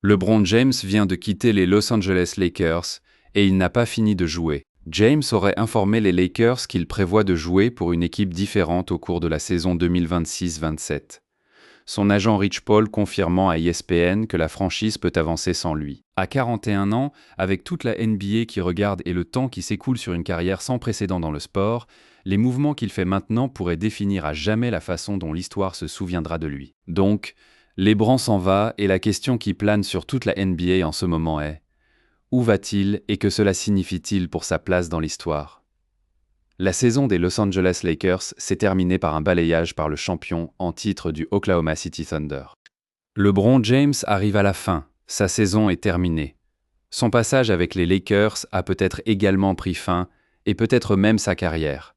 LeBron James vient de quitter les Los Angeles Lakers et il n'a pas fini de jouer. James aurait informé les Lakers qu'il prévoit de jouer pour une équipe différente au cours de la saison 2026-27. Son agent Rich Paul confirmant à ESPN que la franchise peut avancer sans lui. À 41 ans, avec toute la NBA qui regarde et le temps qui s'écoule sur une carrière sans précédent dans le sport, les mouvements qu'il fait maintenant pourraient définir à jamais la façon dont l'histoire se souviendra de lui. Donc, LeBron s'en va et la question qui plane sur toute la NBA en ce moment est: où va-t-il et que cela signifie-t-il pour sa place dans l'histoire? La saison des Los Angeles Lakers s'est terminée par un balayage par le champion en titre du Oklahoma City Thunder. LeBron James arrive à la fin, sa saison est terminée. Son passage avec les Lakers a peut-être également pris fin, et peut-être même sa carrière.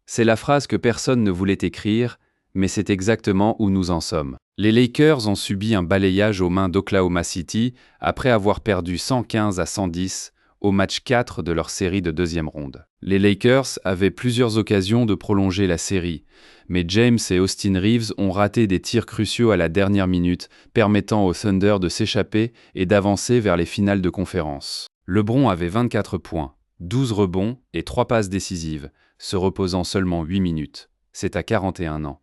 C'est la phrase que personne ne voulait écrire, mais c'est exactement où nous en sommes. Les Lakers ont subi un balayage aux mains d'Oklahoma City après avoir perdu 115-110 au match 4 de leur série de deuxième ronde. Les Lakers avaient plusieurs occasions de prolonger la série, mais James et Austin Reeves ont raté des tirs cruciaux à la dernière minute, permettant au Thunder de s'échapper et d'avancer vers les finales de conférence. LeBron avait 24 points, 12 rebonds et 3 passes décisives, se reposant seulement 8 minutes. C'est à 41 ans.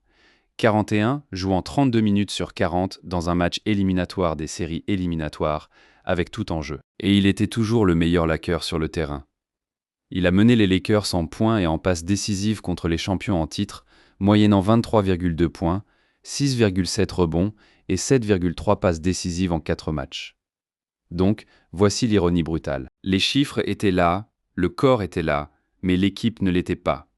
41 jouant 32 minutes sur 40 dans un match éliminatoire des séries éliminatoires, avec tout en jeu. Et il était toujours le meilleur Laker sur le terrain. Il a mené les Lakers en points et en passes décisives contre les champions en titre, moyennant 23,2 points, 6,7 rebonds et 7,3 passes décisives en 4 matchs. Donc, voici l'ironie brutale. Les chiffres étaient là, le corps était là, mais l'équipe ne l'était pas.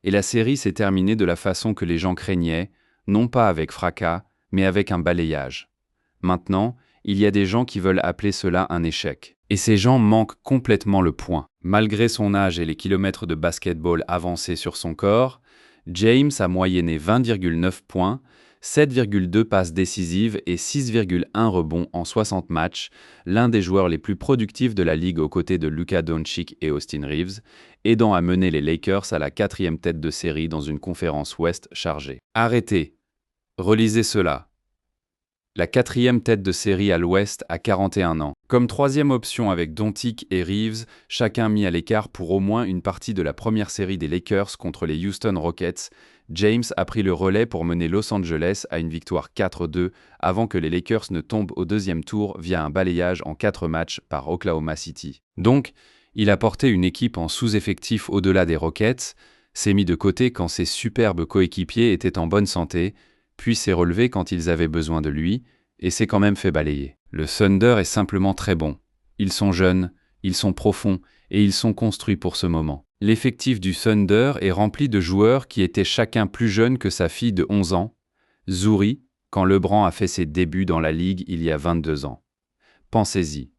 Et la série s'est terminée de la façon que les gens craignaient, non pas avec fracas, mais avec un balayage. Maintenant, il y a des gens qui veulent appeler cela un échec. Et ces gens manquent complètement le point. Malgré son âge et les kilomètres de basketball avancés sur son corps, James a moyenné 20,9 points, 7,2 passes décisives et 6,1 rebonds en 60 matchs, l'un des joueurs les plus productifs de la ligue aux côtés de Luka Doncic et Austin Reeves, aidant à mener les Lakers à la 4e tête de série dans une conférence Ouest chargée. Arrêtez. Relisez cela. La 4e tête de série à l'Ouest à 41 ans. Comme 3e option avec Doncic et Reeves, chacun mis à l'écart pour au moins une partie de la première série des Lakers contre les Houston Rockets, James a pris le relais pour mener Los Angeles à une victoire 4-2 avant que les Lakers ne tombent au deuxième tour via un balayage en 4 matchs par Oklahoma City. Donc, il a porté une équipe en sous-effectif au-delà des Rockets, s'est mis de côté quand ses superbes coéquipiers étaient en bonne santé, puis s'est relevé quand ils avaient besoin de lui, et s'est quand même fait balayer. Le Thunder est simplement très bon. Ils sont jeunes, ils sont profonds, et ils sont construits pour ce moment. L'effectif du Thunder est rempli de joueurs qui étaient chacun plus jeunes que sa fille de 11 ans, Zouri, quand LeBron a fait ses débuts dans la ligue il y a 22 ans. Pensez-y.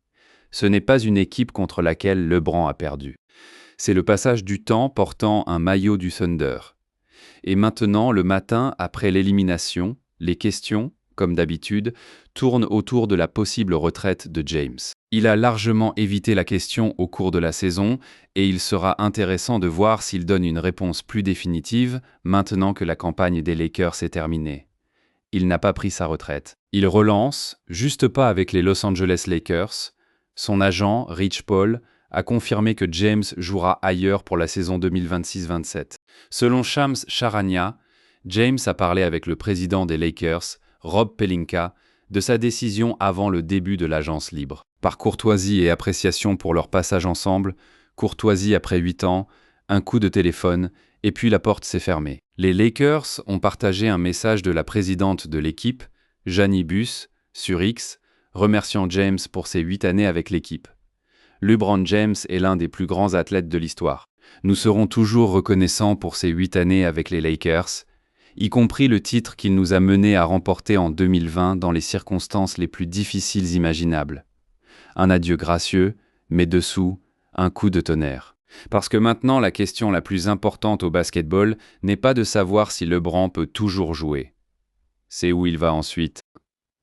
Ce n'est pas une équipe contre laquelle LeBron a perdu. C'est le passage du temps portant un maillot du Thunder. Et maintenant, le matin, après l'élimination, les questions, comme d'habitude, tournent autour de la possible retraite de James. Il a largement évité la question au cours de la saison et il sera intéressant de voir s'il donne une réponse plus définitive maintenant que la campagne des Lakers est terminée. Il n'a pas pris sa retraite. Il relance, juste pas avec les Los Angeles Lakers. Son agent, Rich Paul, a confirmé que James jouera ailleurs pour la saison 2026-27. Selon Shams Charania, James a parlé avec le président des Lakers, Rob Pelinka, de sa décision avant le début de l'agence libre. Par courtoisie et appréciation pour leur passage ensemble, courtoisie après 8 ans, un coup de téléphone, et puis la porte s'est fermée. Les Lakers ont partagé un message de la présidente de l'équipe, Jeannie Buss, sur X, remerciant James pour ses 8 années avec l'équipe. LeBron James est l'un des plus grands athlètes de l'histoire. Nous serons toujours reconnaissants pour ses 8 années avec les Lakers, y compris le titre qu'il nous a menés à remporter en 2020 dans les circonstances les plus difficiles imaginables. Un adieu gracieux, mais dessous, un coup de tonnerre. Parce que maintenant, la question la plus importante au basketball n'est pas de savoir si LeBron peut toujours jouer. C'est où il va ensuite.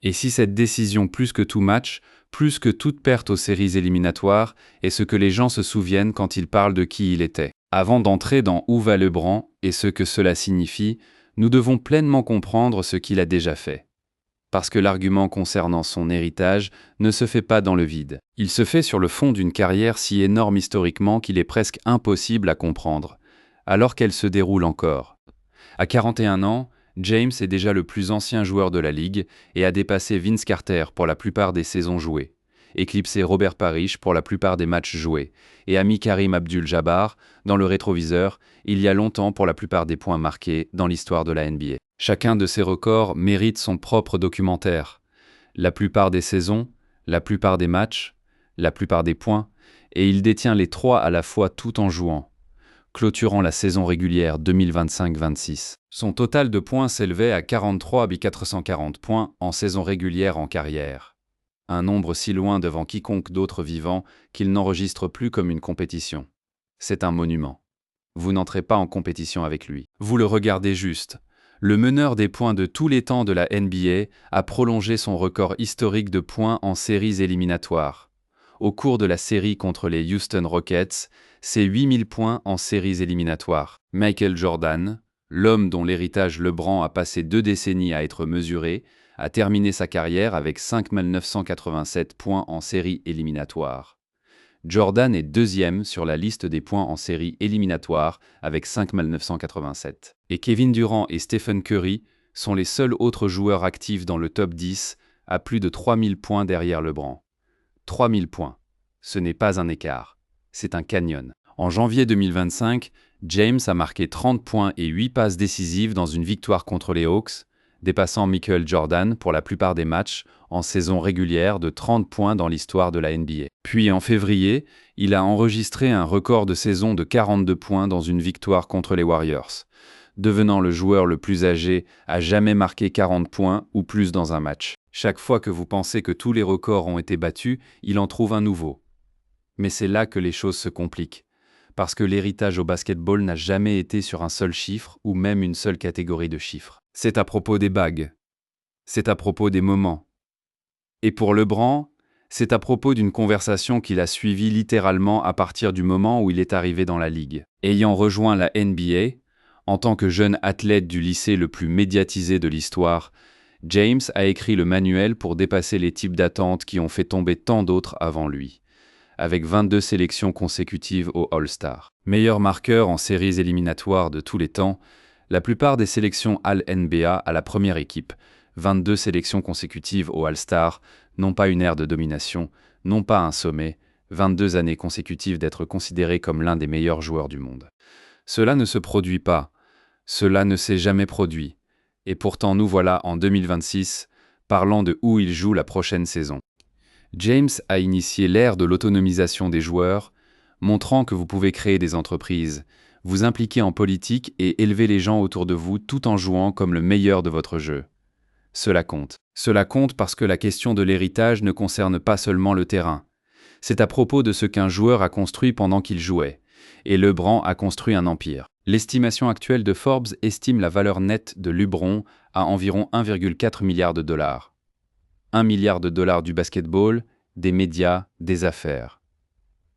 Et si cette décision plus que tout match, plus que toute perte aux séries éliminatoires, est ce que les gens se souviennent quand ils parlent de qui il était. Avant d'entrer dans où va LeBron et ce que cela signifie, nous devons pleinement comprendre ce qu'il a déjà fait. parce que l'argument concernant son héritage ne se fait pas dans le vide. Il se fait sur le fond d'une carrière si énorme historiquement qu'il est presque impossible à comprendre, alors qu'elle se déroule encore. À 41 ans, James est déjà le plus ancien joueur de la Ligue et a dépassé Vince Carter pour la plupart des saisons jouées, éclipsé Robert Parrish pour la plupart des matchs joués, et a mis Karim Abdul-Jabbar dans le rétroviseur il y a longtemps pour la plupart des points marqués dans l'histoire de la NBA. Chacun de ces records mérite son propre documentaire. La plupart des saisons, la plupart des matchs, la plupart des points, et il détient les trois à la fois tout en jouant, clôturant la saison régulière 2025-26. Son total de points s'élevait à 43 440 points en saison régulière en carrière. Un nombre si loin devant quiconque d'autre vivant qu'il n'enregistre plus comme une compétition. C'est un monument. Vous n'entrez pas en compétition avec lui. Vous le regardez juste. Le meneur des points de tous les temps de la NBA a prolongé son record historique de points en séries éliminatoires. Au cours de la série contre les Houston Rockets, c'est 8000 points en séries éliminatoires. Michael Jordan, l'homme dont l'héritage LeBron a passé 2 décennies à être mesuré, a terminé sa carrière avec 5987 points en séries éliminatoires. Jordan est deuxième sur la liste des points en séries éliminatoires avec 5987. Et Kevin Durant et Stephen Curry sont les seuls autres joueurs actifs dans le top 10 à plus de 3000 points derrière LeBron. 3000 points. Ce n'est pas un écart, c'est un canyon. En janvier 2025, James a marqué 30 points et 8 passes décisives dans une victoire contre les Hawks, dépassant Michael Jordan pour la plupart des matchs en saison régulière de 30 points dans l'histoire de la NBA. Puis en février, il a enregistré un record de saison de 42 points dans une victoire contre les Warriors, devenant le joueur le plus âgé à jamais marquer 40 points ou plus dans un match. Chaque fois que vous pensez que tous les records ont été battus, il en trouve un nouveau. Mais c'est là que les choses se compliquent, parce que l'héritage au basketball n'a jamais été sur un seul chiffre ou même une seule catégorie de chiffres. C'est à propos des bagues. C'est à propos des moments. Et pour LeBron, c'est à propos d'une conversation qu'il a suivie littéralement à partir du moment où il est arrivé dans la ligue. Ayant rejoint la NBA, en tant que jeune athlète du lycée le plus médiatisé de l'histoire, James a écrit le manuel pour dépasser les types d'attentes qui ont fait tomber tant d'autres avant lui, avec 22 sélections consécutives au All-Star. Meilleur marqueur en séries éliminatoires de tous les temps, la plupart des sélections All-NBA à la première équipe, 22 sélections consécutives au All-Star, non pas une ère de domination, non pas un sommet, 22 années consécutives d'être considéré comme l'un des meilleurs joueurs du monde. Cela ne se produit pas, cela ne s'est jamais produit, et pourtant nous voilà en 2026, parlant de où il joue la prochaine saison. James a initié l'ère de l'autonomisation des joueurs, montrant que vous pouvez créer des entreprises, vous impliquer en politique et élever les gens autour de vous tout en jouant comme le meilleur de votre jeu. Cela compte. Cela compte parce que la question de l'héritage ne concerne pas seulement le terrain. C'est à propos de ce qu'un joueur a construit pendant qu'il jouait. Et LeBron a construit un empire. L'estimation actuelle de Forbes estime la valeur nette de LeBron à environ 1,4 milliard de dollars. 1 milliard de dollars du basketball, des médias, des affaires.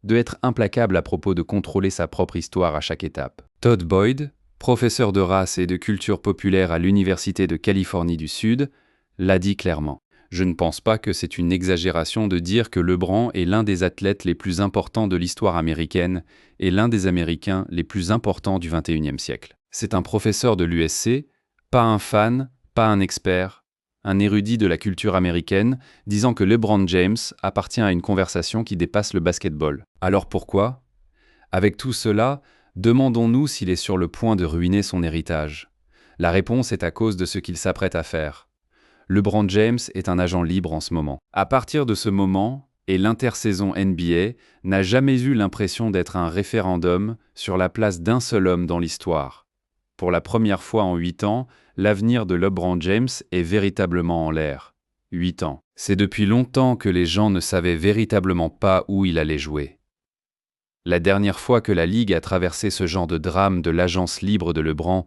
De être implacable à propos de contrôler sa propre histoire à chaque étape. Todd Boyd, professeur de race et de culture populaire à l'Université de Californie du Sud, l'a dit clairement. Je ne pense pas que c'est une exagération de dire que LeBron est l'un des athlètes les plus importants de l'histoire américaine et l'un des Américains les plus importants du XXIe siècle. C'est un professeur de l'USC, pas un fan, pas un expert, un érudit de la culture américaine, disant que LeBron James appartient à une conversation qui dépasse le basketball. Alors pourquoi ? Avec tout cela, demandons-nous s'il est sur le point de ruiner son héritage. La réponse est à cause de ce qu'il s'apprête à faire. LeBron James est un agent libre en ce moment. À partir de ce moment, et l'intersaison NBA n'a jamais eu l'impression d'être un référendum sur la place d'un seul homme dans l'histoire. Pour la première fois en 8 ans, l'avenir de LeBron James est véritablement en l'air. 8 ans. C'est depuis longtemps que les gens ne savaient véritablement pas où il allait jouer. La dernière fois que la Ligue a traversé ce genre de drame de l'agence libre de LeBron,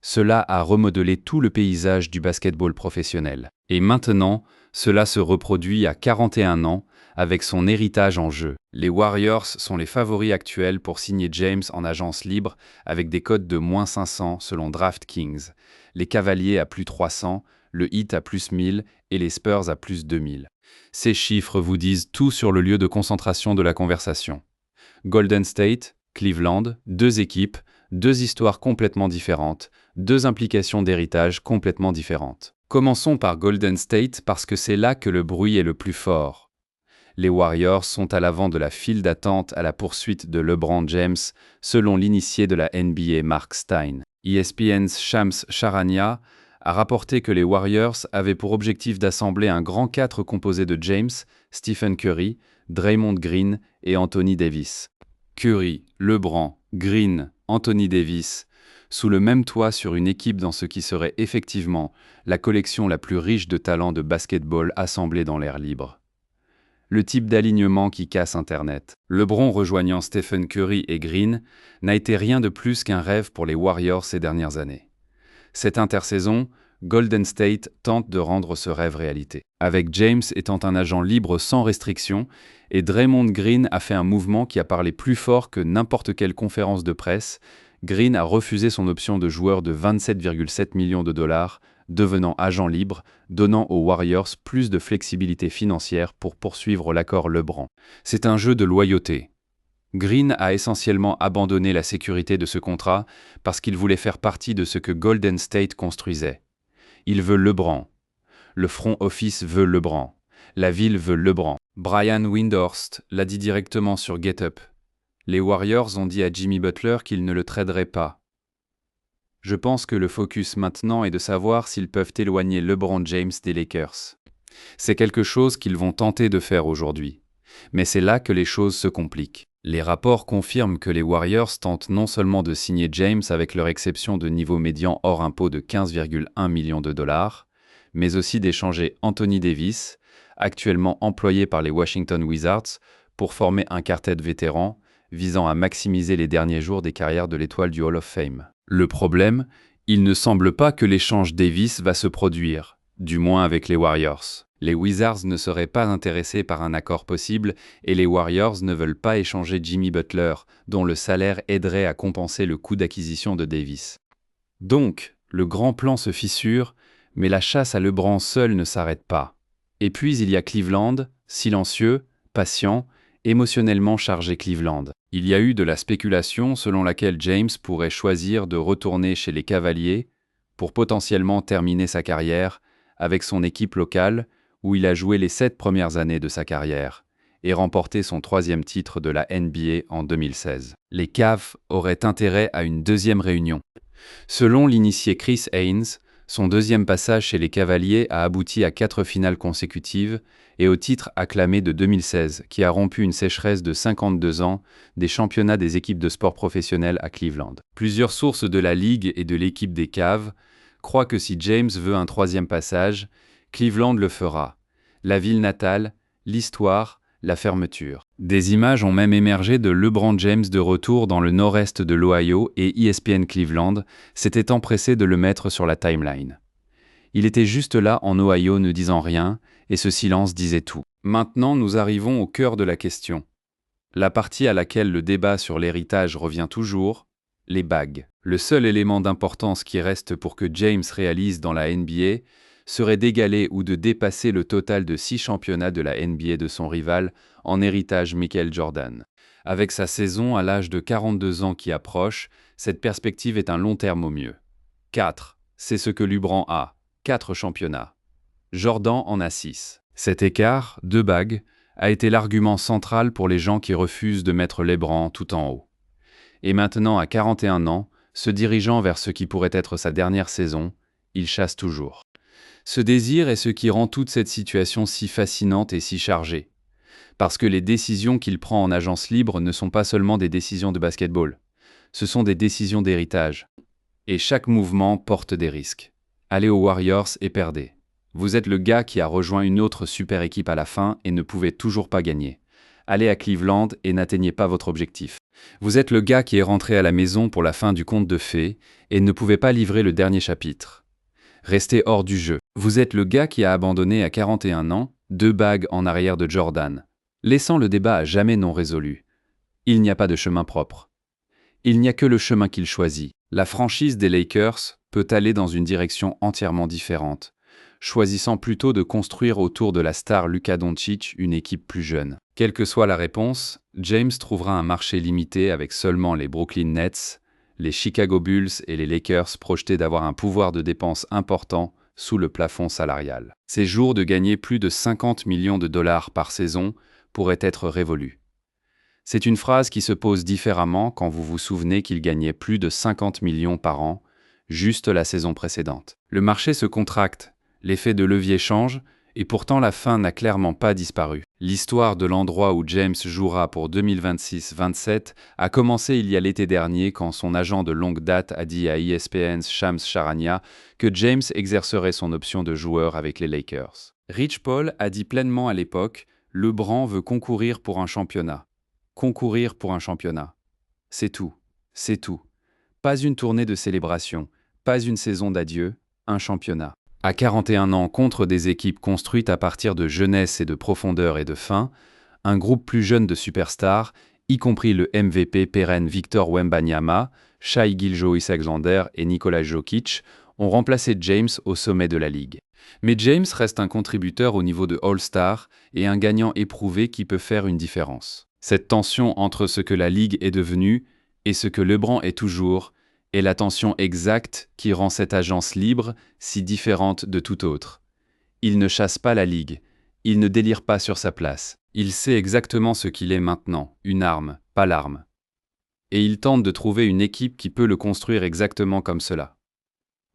cela a remodelé tout le paysage du basketball professionnel. Et maintenant, cela se reproduit à 41 ans, avec son héritage en jeu. Les Warriors sont les favoris actuels pour signer James en agence libre avec des cotes de -500 selon DraftKings, les Cavaliers à +300, le Heat à plus 1000 et les Spurs à plus 2000. Ces chiffres vous disent tout sur le lieu de concentration de la conversation. Golden State, Cleveland, deux équipes, deux histoires complètement différentes, deux implications d'héritage complètement différentes. Commençons par Golden State parce que c'est là que le bruit est le plus fort. Les Warriors sont à l'avant de la file d'attente à la poursuite de LeBron James, selon l'initié de la NBA Mark Stein. ESPN's Shams Charania a rapporté que les Warriors avaient pour objectif d'assembler un grand 4 composé de James, Stephen Curry, Draymond Green et Anthony Davis. Curry, LeBron, Green, Anthony Davis, sous le même toit sur une équipe dans ce qui serait effectivement la collection la plus riche de talents de basketball assemblés dans l'air libre. Le type d'alignement qui casse Internet. LeBron rejoignant Stephen Curry et Green n'a été rien de plus qu'un rêve pour les Warriors ces dernières années. Cette intersaison, Golden State tente de rendre ce rêve réalité. Avec James étant un agent libre sans restriction, et Draymond Green a fait un mouvement qui a parlé plus fort que n'importe quelle conférence de presse. Green a refusé son option de joueur de 27,7 millions de dollars, devenant agent libre, donnant aux Warriors plus de flexibilité financière pour poursuivre l'accord LeBron. C'est un jeu de loyauté. Green a essentiellement abandonné la sécurité de ce contrat parce qu'il voulait faire partie de ce que Golden State construisait. Il veut LeBron. Le front office veut LeBron. La ville veut LeBron. Brian Windhorst l'a dit directement sur Get Up. Les Warriors ont dit à Jimmy Butler qu'ils ne le traderaient pas. Je pense que le focus maintenant est de savoir s'ils peuvent éloigner LeBron James des Lakers. C'est quelque chose qu'ils vont tenter de faire aujourd'hui. Mais c'est là que les choses se compliquent. Les rapports confirment que les Warriors tentent non seulement de signer James avec leur exception de niveau médian hors impôt de 15,1 millions de dollars, mais aussi d'échanger Anthony Davis, actuellement employé par les Washington Wizards, pour former un quartet vétéran visant à maximiser les derniers jours des carrières de l'étoile du Hall of Fame. Le problème, il ne semble pas que l'échange Davis va se produire, du moins avec les Warriors. Les Wizards ne seraient pas intéressés par un accord possible et les Warriors ne veulent pas échanger Jimmy Butler, dont le salaire aiderait à compenser le coût d'acquisition de Davis. Donc, le grand plan se fissure, mais la chasse à LeBron seul ne s'arrête pas. Et puis il y a Cleveland, silencieux, patient, émotionnellement chargé Cleveland. Il y a eu de la spéculation selon laquelle James pourrait choisir de retourner chez les Cavaliers pour potentiellement terminer sa carrière avec son équipe locale où il a joué les 7 premières années de sa carrière et remporté son 3e titre de la NBA en 2016. Les Cavs auraient intérêt à une deuxième réunion. Selon l'initié Chris Haynes, son deuxième passage chez les Cavaliers a abouti à 4 finales consécutives et au titre acclamé de 2016, qui a rompu une sécheresse de 52 ans des championnats des équipes de sport professionnelles à Cleveland. Plusieurs sources de la Ligue et de l'équipe des Cavs croient que si James veut un 3e passage, Cleveland le fera. La ville natale, l'histoire, la fermeture. Des images ont même émergé de LeBron James de retour dans le nord-est de l'Ohio et ESPN Cleveland s'était empressé de le mettre sur la timeline. Il était juste là en Ohio ne disant rien, et ce silence disait tout. Maintenant, nous arrivons au cœur de la question. La partie à laquelle le débat sur l'héritage revient toujours, les bagues. Le seul élément d'importance qui reste pour que James réalise dans la NBA serait d'égaler ou de dépasser le total de 6 championnats de la NBA de son rival en héritage Michael Jordan. Avec sa saison à l'âge de 42 ans qui approche, cette perspective est un long terme au mieux. 4, c'est ce que LeBron a, 4 championnats. Jordan en a 6. Cet écart, 2 bagues, a été l'argument central pour les gens qui refusent de mettre LeBron tout en haut. Et maintenant, à 41 ans, se dirigeant vers ce qui pourrait être sa dernière saison, il chasse toujours. Ce désir est ce qui rend toute cette situation si fascinante et si chargée. Parce que les décisions qu'il prend en agence libre ne sont pas seulement des décisions de basketball. Ce sont des décisions d'héritage. Et chaque mouvement porte des risques. Allez aux Warriors et perdez. Vous êtes le gars qui a rejoint une autre super équipe à la fin et ne pouvait toujours pas gagner. Allez à Cleveland et n'atteignez pas votre objectif. Vous êtes le gars qui est rentré à la maison pour la fin du conte de fées et ne pouvait pas livrer le dernier chapitre. Restez hors du jeu. Vous êtes le gars qui a abandonné à 41 ans, 2 bagues en arrière de Jordan, laissant le débat à jamais non résolu. Il n'y a pas de chemin propre. Il n'y a que le chemin qu'il choisit. La franchise des Lakers peut aller dans une direction entièrement différente. choisissant plutôt de construire autour de la star Luka Doncic une équipe plus jeune. Quelle que soit la réponse, James trouvera un marché limité avec seulement les Brooklyn Nets, les Chicago Bulls et les Lakers projetés d'avoir un pouvoir de dépense important sous le plafond salarial. Ces jours de gagner plus de 50 millions de dollars par saison pourraient être révolus. C'est une phrase qui se pose différemment quand vous vous souvenez qu'il gagnait plus de 50 millions par an, juste la saison précédente. Le marché se contracte, l'effet de levier change, et pourtant la fin n'a clairement pas disparu. L'histoire de l'endroit où James jouera pour 2026-27 a commencé il y a l'été dernier quand son agent de longue date a dit à ESPN's Shams Charania que James exercerait son option de joueur avec les Lakers. Rich Paul a dit pleinement à l'époque « LeBron veut concourir pour un championnat. Concourir pour un championnat. C'est tout. C'est tout. Pas une tournée de célébration, pas une saison d'adieu, un championnat. » À 41 ans contre des équipes construites à partir de jeunesse et de profondeur et de faim, un groupe plus jeune de superstars, y compris le MVP pérenne Victor Wembanyama, Shai Gilgeous-Alexander et Nikola Jokic, ont remplacé James au sommet de la ligue. Mais James reste un contributeur au niveau de All-Star et un gagnant éprouvé qui peut faire une différence. Cette tension entre ce que la ligue est devenue et ce que LeBron est toujours est la tension exacte qui rend cette agence libre si différente de toute autre. Il ne chasse pas la ligue, il ne délire pas sur sa place. Il sait exactement ce qu'il est maintenant, une arme, pas l'arme. Et il tente de trouver une équipe qui peut le construire exactement comme cela.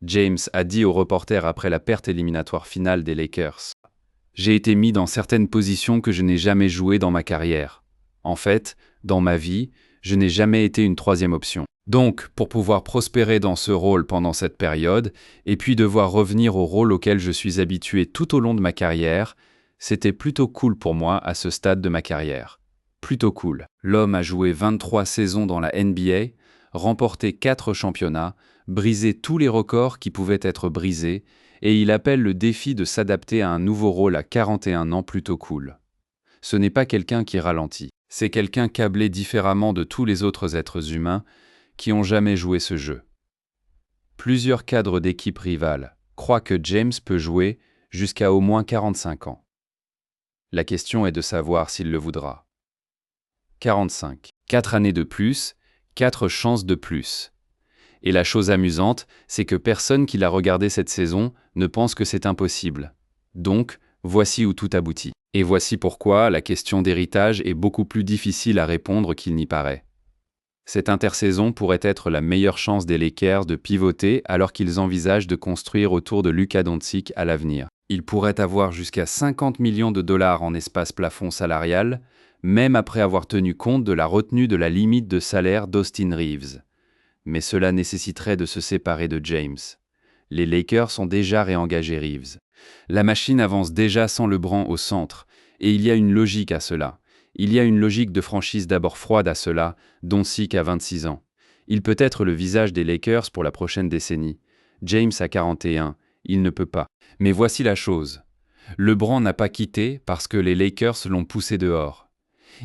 James a dit au reporter après la perte éliminatoire finale des Lakers. « J'ai été mis dans certaines positions que je n'ai jamais jouées dans ma carrière. En fait, dans ma vie, je n'ai jamais été une troisième option. Donc, pour pouvoir prospérer dans ce rôle pendant cette période, et puis devoir revenir au rôle auquel je suis habitué tout au long de ma carrière, c'était plutôt cool pour moi à ce stade de ma carrière. Plutôt cool. » L'homme a joué 23 saisons dans la NBA, remporté 4 championnats, brisé tous les records qui pouvaient être brisés, et il appelle le défi de s'adapter à un nouveau rôle à 41 ans plutôt cool. Ce n'est pas quelqu'un qui ralentit, c'est quelqu'un câblé différemment de tous les autres êtres humains qui ont jamais joué ce jeu. Plusieurs cadres d'équipes rivales croient que James peut jouer jusqu'à au moins 45 ans. La question est de savoir s'il le voudra. 45. 4 années de plus, 4 chances de plus. Et la chose amusante, c'est que personne qui l'a regardé cette saison ne pense que c'est impossible. Donc, voici où tout aboutit. Et voici pourquoi la question d'héritage est beaucoup plus difficile à répondre qu'il n'y paraît. Cette intersaison pourrait être la meilleure chance des Lakers de pivoter alors qu'ils envisagent de construire autour de Luka Doncic à l'avenir. Ils pourraient avoir jusqu'à 50 millions de dollars en espace plafond salarial, même après avoir tenu compte de la retenue de la limite de salaire d'Austin Reeves. Mais cela nécessiterait de se séparer de James. Les Lakers ont déjà réengagé Reeves. La machine avance déjà sans LeBron au centre, et il y a une logique à cela. Il y a une logique de franchise d'abord froide à cela, Doncic a 26 ans. Il peut être le visage des Lakers pour la prochaine décennie. James a 41, il ne peut pas. Mais voici la chose. LeBron n'a pas quitté parce que les Lakers l'ont poussé dehors.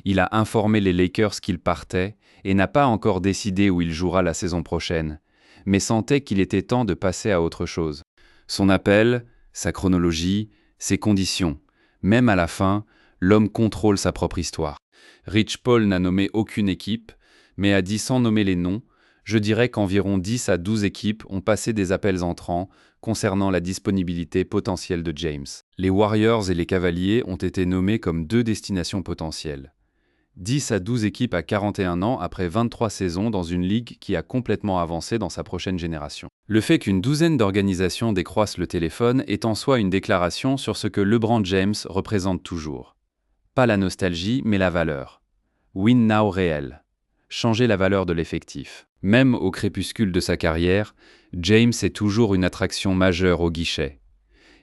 Il a informé les Lakers qu'il partait et n'a pas encore décidé où il jouera la saison prochaine, mais sentait qu'il était temps de passer à autre chose. Son appel, sa chronologie, ses conditions. Même à la fin, l'homme contrôle sa propre histoire. Rich Paul n'a nommé aucune équipe, mais a dit sans nommer les noms, je dirais qu'environ 10 à 12 équipes ont passé des appels entrants concernant la disponibilité potentielle de James. Les Warriors et les Cavaliers ont été nommés comme 2 destinations potentielles. 10 à 12 équipes à 41 ans après 23 saisons dans une ligue qui a complètement avancé dans sa prochaine génération. Le fait qu'une douzaine d'organisations décroissent le téléphone est en soi une déclaration sur ce que LeBron James représente toujours. Pas la nostalgie, mais la valeur. Win now réel. Changer la valeur de l'effectif. Même au crépuscule de sa carrière, James est toujours une attraction majeure au guichet.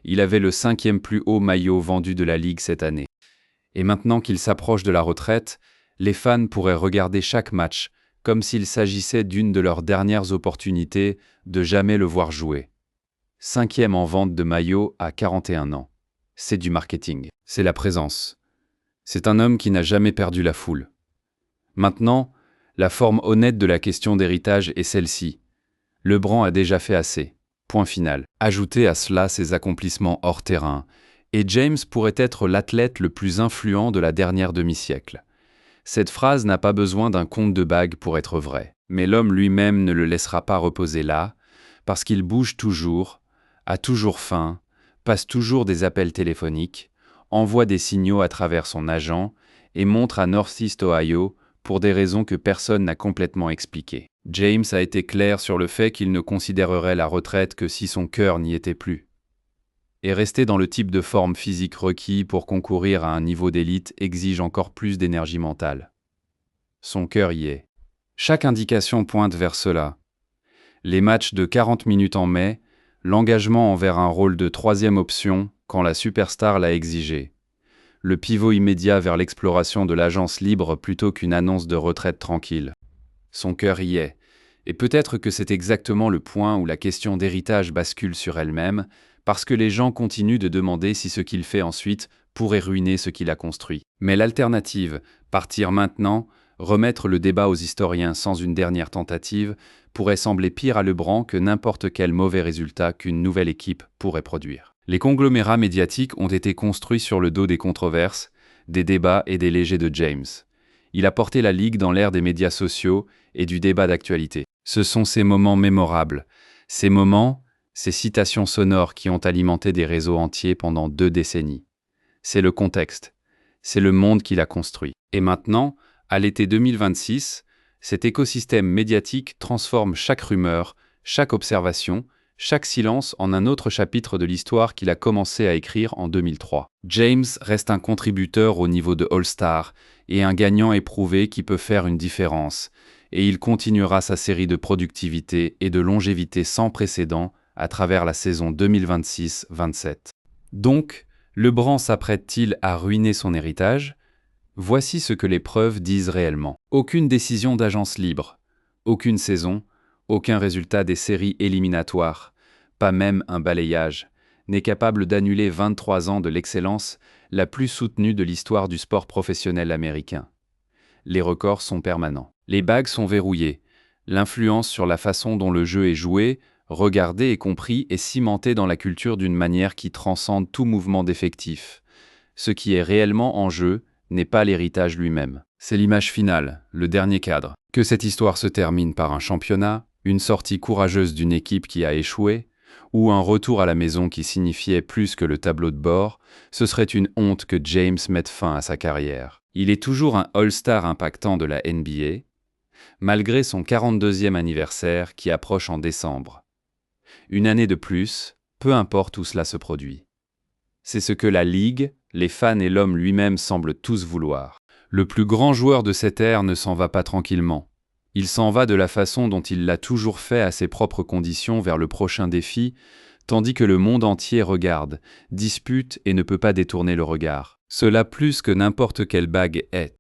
Il avait le 5e plus haut maillot vendu de la ligue cette année. Et maintenant qu'il s'approche de la retraite, les fans pourraient regarder chaque match comme s'il s'agissait d'une de leurs dernières opportunités de jamais le voir jouer. 5e en vente de maillots à 41 ans. C'est du marketing. C'est la présence. C'est un homme qui n'a jamais perdu la foule. Maintenant, la forme honnête de la question d'héritage est celle-ci. LeBron a déjà fait assez. Point final. Ajoutez à cela ses accomplissements hors terrain, et James pourrait être l'athlète le plus influent de la dernière demi-siècle. Cette phrase n'a pas besoin d'un conte de bague pour être vraie. Mais l'homme lui-même ne le laissera pas reposer là, parce qu'il bouge toujours, a toujours faim, passe toujours des appels téléphoniques, envoie des signaux à travers son agent et montre à Northeast Ohio pour des raisons que personne n'a complètement expliquées. James a été clair sur le fait qu'il ne considérerait la retraite que si son cœur n'y était plus. Et rester dans le type de forme physique requis pour concourir à un niveau d'élite exige encore plus d'énergie mentale. Son cœur y est. Chaque indication pointe vers cela. Les matchs de 40 minutes en mai, l'engagement envers un rôle de troisième option quand la superstar l'a exigé. Le pivot immédiat vers l'exploration de l'agence libre plutôt qu'une annonce de retraite tranquille. Son cœur y est. Et peut-être que c'est exactement le point où la question d'héritage bascule sur elle-même, parce que les gens continuent de demander si ce qu'il fait ensuite pourrait ruiner ce qu'il a construit. Mais l'alternative, partir maintenant, remettre le débat aux historiens sans une dernière tentative, pourrait sembler pire à LeBron que n'importe quel mauvais résultat qu'une nouvelle équipe pourrait produire. Les conglomérats médiatiques ont été construits sur le dos des controverses, des débats et des légers de James. Il a porté la Ligue dans l'ère des médias sociaux et du débat d'actualité. Ce sont ces moments mémorables, ces moments, ces citations sonores qui ont alimenté des réseaux entiers pendant 2 décennies. C'est le contexte, c'est le monde qu'il a construit. Et maintenant, à l'été 2026, cet écosystème médiatique transforme chaque rumeur, chaque observation, chaque silence en un autre chapitre de l'histoire qu'il a commencé à écrire en 2003. James reste un contributeur au niveau de All-Star et un gagnant éprouvé qui peut faire une différence, et il continuera sa série de productivité et de longévité sans précédent à travers la saison 2026-27. Donc, LeBron s'apprête-t-il à ruiner son héritage ? Voici ce que les preuves disent réellement. Aucune décision d'agence libre, aucune saison, aucun résultat des séries éliminatoires, pas même un balayage, n'est capable d'annuler 23 ans de l'excellence la plus soutenue de l'histoire du sport professionnel américain. Les records sont permanents. Les bagues sont verrouillées. L'influence sur la façon dont le jeu est joué, regardé et compris est cimentée dans la culture d'une manière qui transcende tout mouvement d'effectif. Ce qui est réellement en jeu n'est pas l'héritage lui-même. C'est l'image finale, le dernier cadre. Que cette histoire se termine par un championnat, une sortie courageuse d'une équipe qui a échoué, ou un retour à la maison qui signifiait plus que le tableau de bord, ce serait une honte que James mette fin à sa carrière. Il est toujours un All-Star impactant de la NBA, malgré son 42e anniversaire qui approche en décembre. Une année de plus, peu importe où cela se produit. C'est ce que la Ligue, les fans et l'homme lui-même semblent tous vouloir. Le plus grand joueur de cette ère ne s'en va pas tranquillement. Il s'en va de la façon dont il l'a toujours fait à ses propres conditions vers le prochain défi, tandis que le monde entier regarde, dispute et ne peut pas détourner le regard. Cela plus que n'importe quelle bague est.